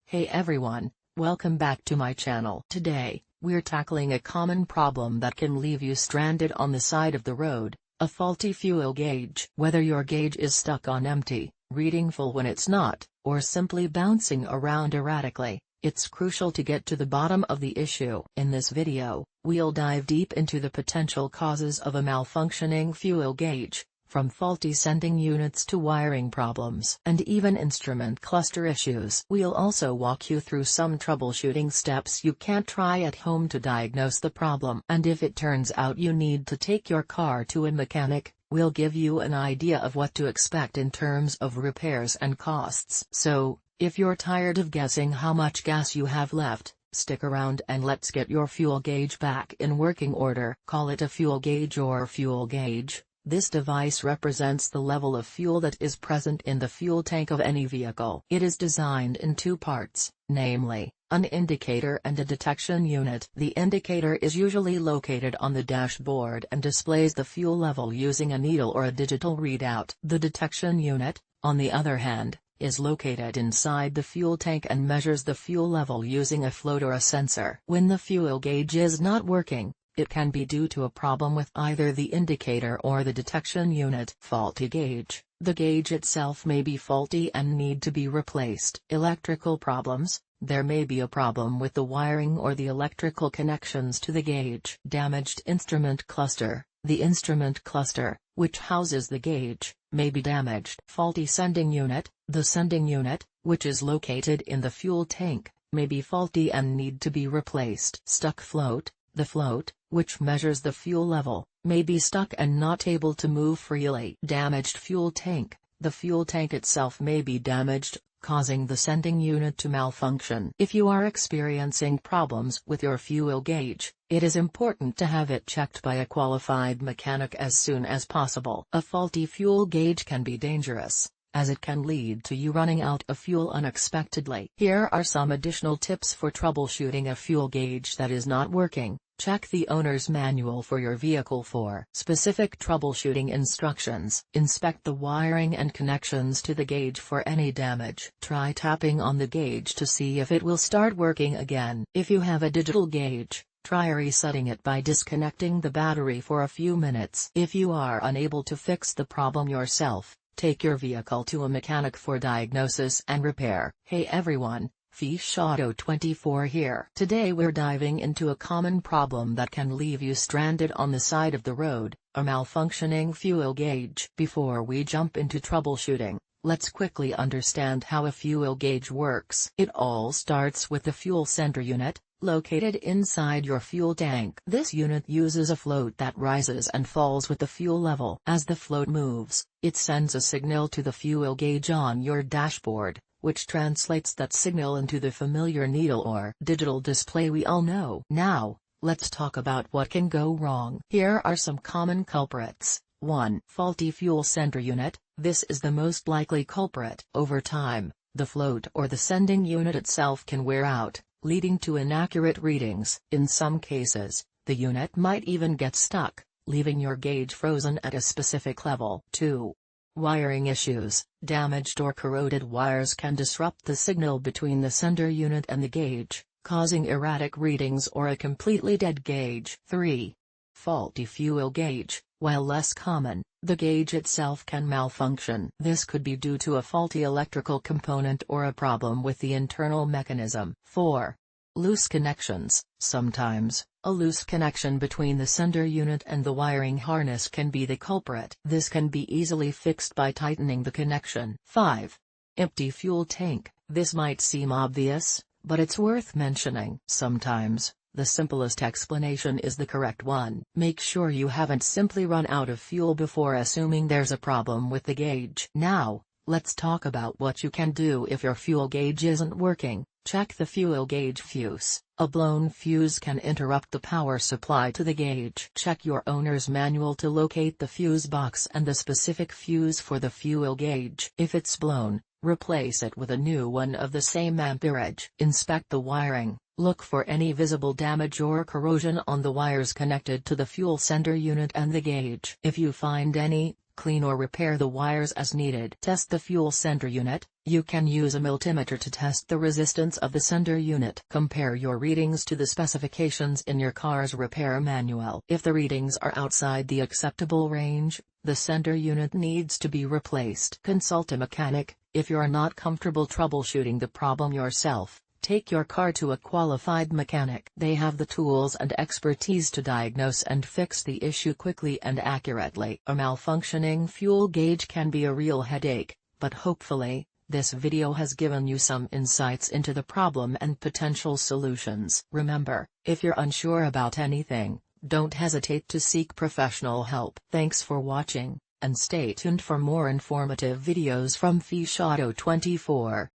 Hey everyone, welcome back to my channel. Today, we're tackling a common problem that can leave you stranded on the side of the road, a faulty fuel gauge. Whether your gauge is stuck on empty, reading full when it's not, or simply bouncing around erratically, it's crucial to get to the bottom of the issue. In this video, we'll dive deep into the potential causes of a malfunctioning fuel gauge, from faulty sending units to wiring problems and even instrument cluster issues. We'll also walk you through some troubleshooting steps you can try at home to diagnose the problem. And if it turns out you need to take your car to a mechanic, we'll give you an idea of what to expect in terms of repairs and costs. So, if you're tired of guessing how much gas you have left, stick around and let's get your fuel gauge back in working order. Call it a fuel gauge or fuel gauge. This device represents the level of fuel that is present in the fuel tank of any vehicle. It is designed in two parts, namely, an indicator and a detection unit. The indicator is usually located on the dashboard and displays the fuel level using a needle or a digital readout. The detection unit, on the other hand, is located inside the fuel tank and measures the fuel level using a float or a sensor. When the fuel gauge is not working, it can be due to a problem with either the indicator or the detection unit. Faulty gauge. The gauge itself may be faulty and need to be replaced. Electrical problems. There may be a problem with the wiring or the electrical connections to the gauge. Damaged instrument cluster. The instrument cluster, which houses the gauge, may be damaged. Faulty sending unit. The sending unit, which is located in the fuel tank, may be faulty and need to be replaced. Stuck float. The float, which measures the fuel level, may be stuck and not able to move freely. Damaged fuel tank. The fuel tank itself may be damaged, causing the sending unit to malfunction. If you are experiencing problems with your fuel gauge, it is important to have it checked by a qualified mechanic as soon as possible. A faulty fuel gauge can be dangerous, as it can lead to you running out of fuel unexpectedly. Here are some additional tips for troubleshooting a fuel gauge that is not working. Check the owner's manual for your vehicle for specific troubleshooting instructions. Inspect the wiring and connections to the gauge for any damage. Try tapping on the gauge to see if it will start working again. If you have a digital gauge, try resetting it by disconnecting the battery for a few minutes. If you are unable to fix the problem yourself, take your vehicle to a mechanic for diagnosis and repair. Hey everyone, Fiches Auto 24 here. Today we're diving into a common problem that can leave you stranded on the side of the road, a malfunctioning fuel gauge. Before we jump into troubleshooting, let's quickly understand how a fuel gauge works. It all starts with the fuel sender unit, located inside your fuel tank. This unit uses a float that rises and falls with the fuel level. As the float moves, it sends a signal to the fuel gauge on your dashboard, which translates that signal into the familiar needle or digital display we all know. Now, let's talk about what can go wrong. Here are some common culprits. 1. Faulty fuel sender unit. This is the most likely culprit. Over time, the float or the sending unit itself can wear out, leading to inaccurate readings. In some cases, the unit might even get stuck, leaving your gauge frozen at a specific level. 2. Wiring issues. Damaged or corroded wires can disrupt the signal between the sender unit and the gauge, causing erratic readings or a completely dead gauge. 3. Faulty fuel gauge. While less common, the gauge itself can malfunction. This could be due to a faulty electrical component or a problem with the internal mechanism. 4. Loose connections. Sometimes, a loose connection between the sender unit and the wiring harness can be the culprit. This can be easily fixed by tightening the connection. 5. Empty fuel tank. This might seem obvious, but it's worth mentioning. Sometimes, the simplest explanation is the correct one. Make sure you haven't simply run out of fuel before assuming there's a problem with the gauge. Now, let's talk about what you can do if your fuel gauge isn't working. Check the fuel gauge fuse. A blown fuse can interrupt the power supply to the gauge. Check your owner's manual to locate the fuse box and the specific fuse for the fuel gauge. If it's blown, replace it with a new one of the same amperage. Inspect the wiring. Look for any visible damage or corrosion on the wires connected to the fuel sender unit and the gauge. If you find any, Clean or repair the wires as needed. Test the fuel sender unit. You can use a multimeter to test the resistance of the sender unit. Compare your readings to the specifications in your car's repair manual. If the readings are outside the acceptable range, the sender unit needs to be replaced. Consult a mechanic. If you're not comfortable troubleshooting the problem yourself, take your car to a qualified mechanic. They have the tools and expertise to diagnose and fix the issue quickly and accurately. A malfunctioning fuel gauge can be a real headache, but hopefully, this video has given you some insights into the problem and potential solutions. Remember, if you're unsure about anything, don't hesitate to seek professional help. Thanks for watching, and stay tuned for more informative videos from Fiches Auto 24.